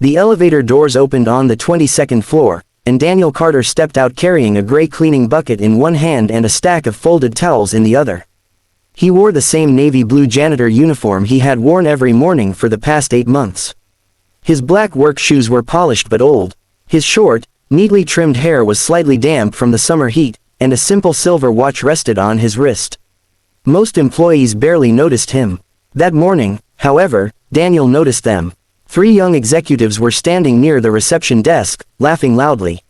The elevator doors opened on the 22nd floor, and Daniel Carter stepped out carrying a gray cleaning bucket in one hand and a stack of folded towels in the other. He wore the same navy blue janitor uniform he had worn every morning for the past 8 months. His black work shoes were polished but old. His short, neatly trimmed hair was slightly damp from the summer heat, and a simple silver watch rested on his wrist. Most employees barely noticed him. That morning, however, Daniel noticed them. 3 young executives were standing near the reception desk, laughing loudly.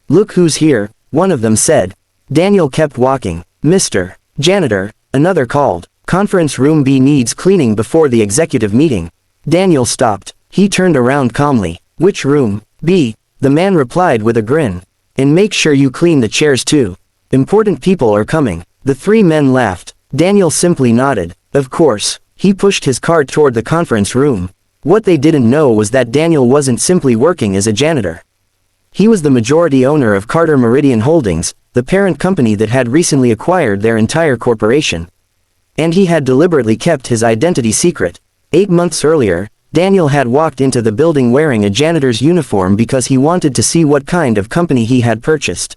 "Look who's here," one of them said. Daniel kept walking. "Mr. Janitor," another called. "Conference room B needs cleaning before the executive meeting." Daniel stopped. He turned around calmly. "Which room?" "B," the man replied with a grin. "And make sure you clean the chairs too. Important people are coming." The 3 men laughed. Daniel simply nodded. Of course. He pushed his cart toward the conference room. What they didn't know was that Daniel wasn't simply working as a janitor. He was the majority owner of Carter Meridian Holdings, the parent company that had recently acquired their entire corporation. And he had deliberately kept his identity secret. 8 months earlier, Daniel had walked into the building wearing a janitor's uniform because he wanted to see what kind of company he had purchased.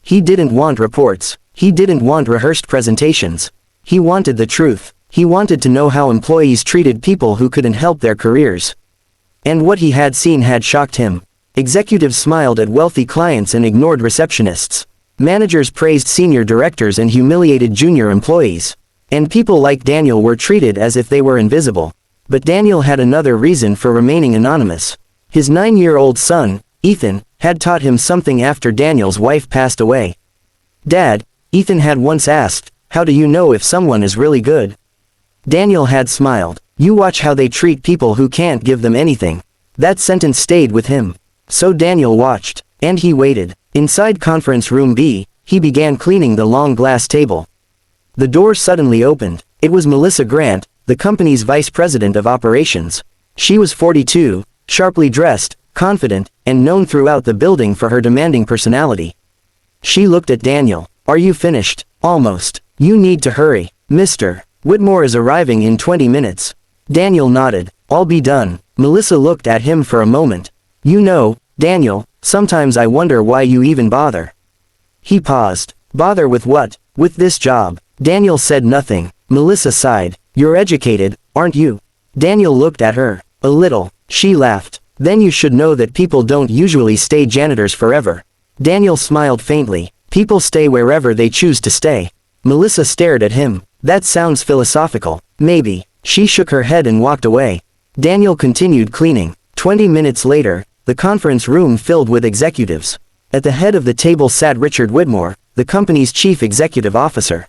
He didn't want reports. He didn't want rehearsed presentations. He wanted the truth. He wanted to know how employees treated people who couldn't help their careers. And what he had seen had shocked him. Executives smiled at wealthy clients and ignored receptionists. Managers praised senior directors and humiliated junior employees. And people like Daniel were treated as if they were invisible. But Daniel had another reason for remaining anonymous. His 9-year-old son, Ethan, had taught him something after Daniel's wife passed away. "Dad," Ethan had once asked, "how do you know if someone is really good?" Daniel had smiled. "You watch how they treat people who can't give them anything." That sentence stayed with him. So Daniel watched. And he waited. Inside conference room B, he began cleaning the long glass table. The door suddenly opened. It was Melissa Grant, the company's vice president of operations. She was 42, sharply dressed, confident, and known throughout the building for her demanding personality. She looked at Daniel. "Are you finished?" "Almost. You need to hurry. Mr. Whitmore is arriving in 20 minutes. Daniel nodded. "I'll be done." Melissa looked at him for a moment. "You know, Daniel, sometimes I wonder why you even bother." He paused. "Bother with what?" "With this job." Daniel said nothing. Melissa sighed. "You're educated, aren't you?" Daniel looked at her. "A little." She laughed. "Then you should know that people don't usually stay janitors forever." Daniel smiled faintly. "People stay wherever they choose to stay." Melissa stared at him. "That sounds philosophical." "Maybe." She shook her head and walked away. Daniel continued cleaning. 20 minutes later, the conference room filled with executives. At the head of the table sat Richard Whitmore, the company's chief executive officer.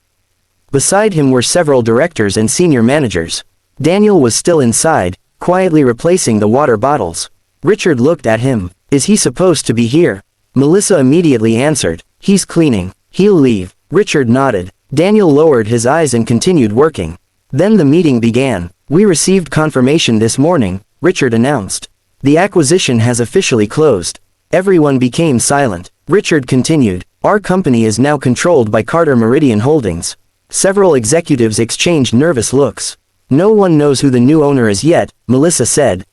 Beside him were several directors and senior managers. Daniel was still inside, quietly replacing the water bottles. Richard looked at him. "Is he supposed to be here?" Melissa immediately answered. "He's cleaning. He'll leave." Richard nodded. Daniel lowered his eyes and continued working. Then the meeting began. "We received confirmation this morning," Richard announced. "The acquisition has officially closed." Everyone became silent. Richard continued. "Our company is now controlled by Carter Meridian Holdings." Several executives exchanged nervous looks. "No one knows who the new owner is yet," Melissa said.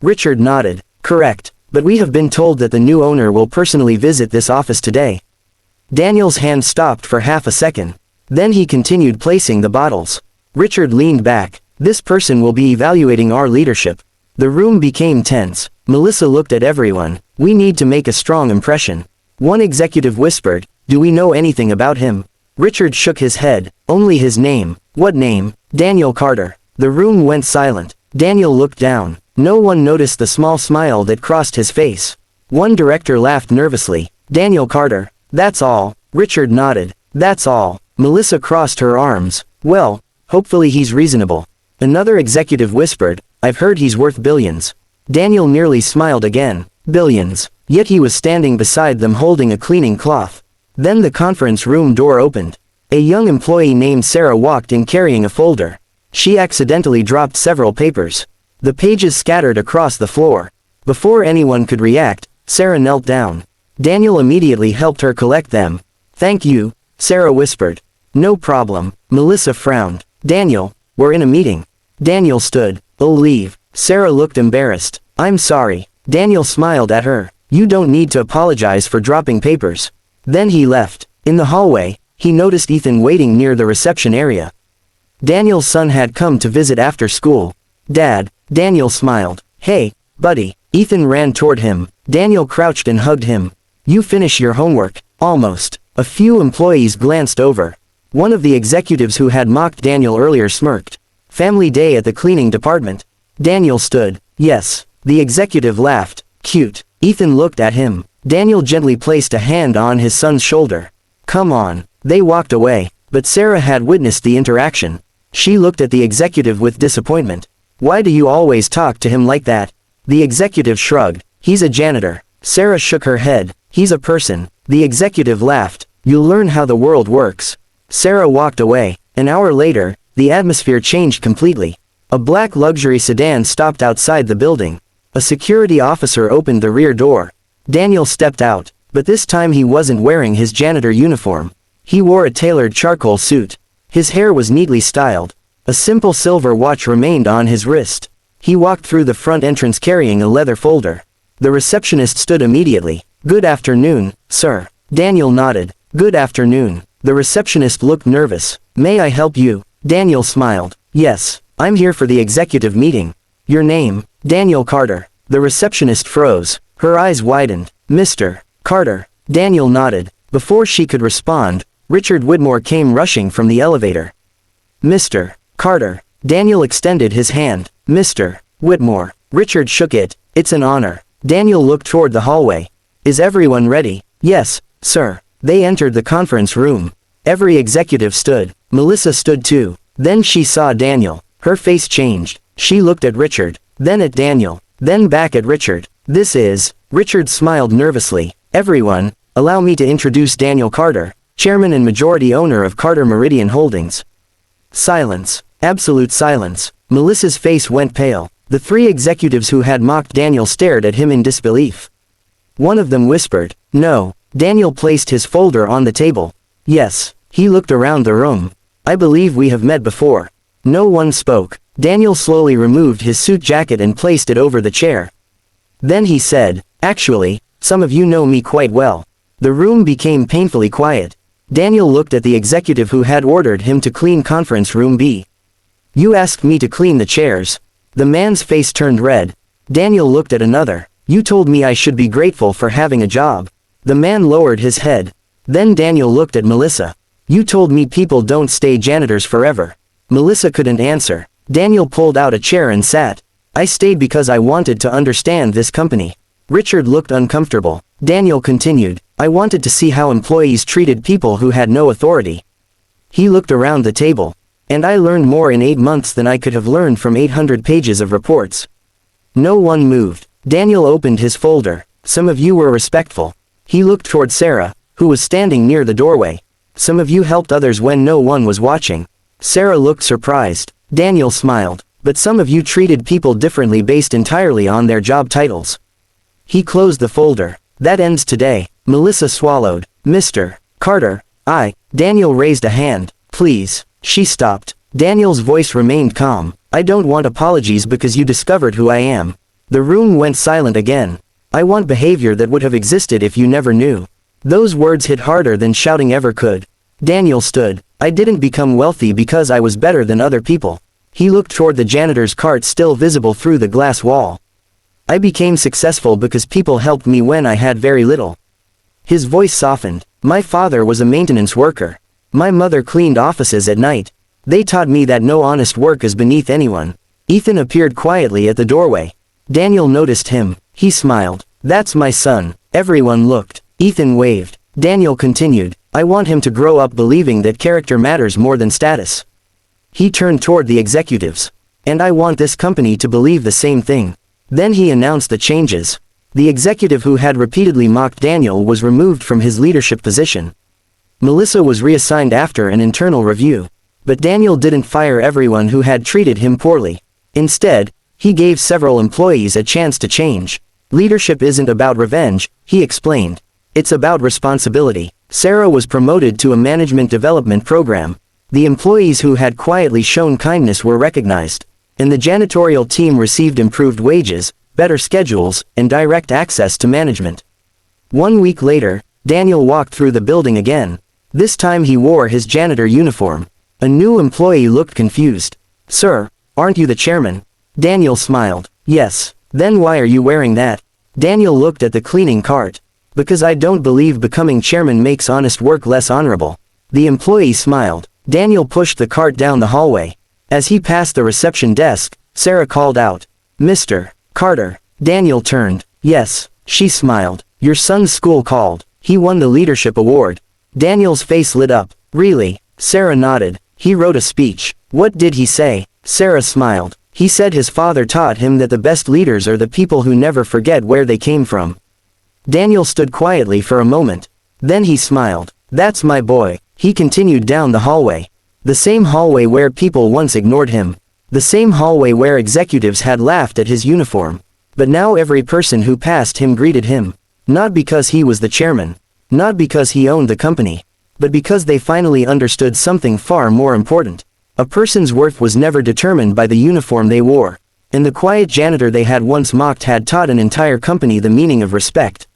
Richard nodded. "Correct. But we have been told that the new owner will personally visit this office today." Daniel's hand stopped for half a second. Then he continued placing the bottles. Richard leaned back. "This person will be evaluating our leadership." The room became tense. Melissa looked at everyone. "We need to make a strong impression." One executive whispered, "Do we know anything about him?" Richard shook his head. "Only his name." "What name?" "Daniel Carter." The room went silent. Daniel looked down. No one noticed the small smile that crossed his face. One director laughed nervously. "Daniel Carter. That's all." Richard nodded. "That's all." Melissa crossed her arms. "Well, hopefully he's reasonable." Another executive whispered, "I've heard he's worth billions." Daniel nearly smiled again. Billions. Yet he was standing beside them holding a cleaning cloth. Then the conference room door opened. A young employee named Sarah walked in carrying a folder. She accidentally dropped several papers. The pages scattered across the floor. Before anyone could react, Sarah knelt down. Daniel immediately helped her collect them. "Thank you," Sarah whispered. "No problem." Melissa frowned. "Daniel, we're in a meeting." Daniel stood. "I'll leave." Sarah looked embarrassed. I'm sorry. Daniel smiled at her. You don't need to apologize for dropping papers. Then he left. In the hallway, he noticed Ethan waiting near the reception area. Daniel's son had come to visit after school. Dad, Daniel smiled. Hey, buddy. Ethan ran toward him. Daniel crouched and hugged him. You finish your homework. Almost. A few employees glanced over. One of the executives who had mocked Daniel earlier smirked. Family day at the cleaning department. Daniel stood. Yes. The executive laughed. Cute. Ethan looked at him. Daniel gently placed a hand on his son's shoulder. Come on. They walked away. But Sarah had witnessed the interaction. She looked at the executive with disappointment. Why do you always talk to him like that? The executive shrugged. He's a janitor. Sarah shook her head. He's a person. The executive laughed. You'll learn how the world works. Sarah walked away. An hour later, the atmosphere changed completely. A black luxury sedan stopped outside the building. A security officer opened the rear door. Daniel stepped out, but this time he wasn't wearing his janitor uniform. He wore a tailored charcoal suit. His hair was neatly styled. A simple silver watch remained on his wrist. He walked through the front entrance carrying a leather folder. The receptionist stood immediately. Good afternoon, sir. Daniel nodded. Good afternoon. The receptionist looked nervous. May I help you? Daniel smiled. Yes, I'm here for the executive meeting. Your name? Daniel Carter. The receptionist froze. Her eyes widened. Mr. Carter. Daniel nodded. Before she could respond, Richard Whitmore came rushing from the elevator. Mr. Carter. Daniel extended his hand. Mr. Whitmore. Richard shook it. It's an honor. Daniel looked toward the hallway. Is everyone ready? Yes, sir. They entered the conference room. Every executive stood. Melissa stood too. Then she saw Daniel. Her face changed. She looked at Richard, then at Daniel, then back at Richard. This is... Richard smiled nervously. Everyone, allow me to introduce Daniel Carter, chairman and majority owner of Carter Meridian Holdings. Silence. Absolute silence. Melissa's face went pale. The three executives who had mocked Daniel stared at him in disbelief. One of them whispered, No. Daniel placed his folder on the table. Yes. He looked around the room. I believe we have met before. No one spoke. Daniel slowly removed his suit jacket and placed it over the chair. Then he said, Actually, some of you know me quite well. The room became painfully quiet. Daniel looked at the executive who had ordered him to clean conference room B. You asked me to clean the chairs. The man's face turned red. Daniel looked at another. You told me I should be grateful for having a job. The man lowered his head. Then Daniel looked at Melissa. You told me people don't stay janitors forever. Melissa couldn't answer. Daniel pulled out a chair and sat. I stayed because I wanted to understand this company. Richard looked uncomfortable. Daniel continued. I wanted to see how employees treated people who had no authority. He looked around the table. And I learned more in 8 months than I could have learned from 800 pages of reports. No one moved. Daniel opened his folder. Some of you were respectful. He looked toward Sarah, who was standing near the doorway. Some of you helped others when no one was watching. Sarah looked surprised. Daniel smiled. But some of you treated people differently based entirely on their job titles. He closed the folder. That ends today. Melissa swallowed. Mr. Carter, Daniel raised a hand. Please. She stopped. Daniel's voice remained calm. I don't want apologies because you discovered who I am. The room went silent again. I want behavior that would have existed if you never knew. Those words hit harder than shouting ever could. Daniel stood. I didn't become wealthy because I was better than other people. He looked toward the janitor's cart still visible through the glass wall. I became successful because people helped me when I had very little. His voice softened. My father was a maintenance worker. My mother cleaned offices at night. They taught me that no honest work is beneath anyone. Ethan appeared quietly at the doorway. Daniel noticed him. He smiled. That's my son. Everyone looked. Ethan waved. Daniel continued. I want him to grow up believing that character matters more than status. He turned toward the executives. And I want this company to believe the same thing. Then he announced the changes. The executive who had repeatedly mocked Daniel was removed from his leadership position. Melissa was reassigned after an internal review. But Daniel didn't fire everyone who had treated him poorly. Instead, he gave several employees a chance to change. Leadership isn't about revenge, he explained. It's about responsibility. Sarah was promoted to a management development program. The employees who had quietly shown kindness were recognized. And the janitorial team received improved wages, better schedules, and direct access to management. 1 week later, Daniel walked through the building again. This time he wore his janitor uniform. A new employee looked confused. "Sir, aren't you the chairman?" Daniel smiled. "Yes. Then why are you wearing that?" Daniel looked at the cleaning cart. "Because I don't believe becoming chairman makes honest work less honorable." The employee smiled. Daniel pushed the cart down the hallway. As he passed the reception desk, Sarah called out, "Mr. Carter." Daniel turned. "Yes," she smiled. "Your son's school called. He won the leadership award." Daniel's face lit up. "Really?" Sarah nodded. "He wrote a speech." "What did he say?" Sarah smiled. "He said his father taught him that the best leaders are the people who never forget where they came from." Daniel stood quietly for a moment. Then he smiled. "That's my boy." He continued down the hallway. The same hallway where people once ignored him. The same hallway where executives had laughed at his uniform. But now every person who passed him greeted him. Not because he was the chairman. Not because he owned the company. But because they finally understood something far more important. A person's worth was never determined by the uniform they wore. And the quiet janitor they had once mocked had taught an entire company the meaning of respect.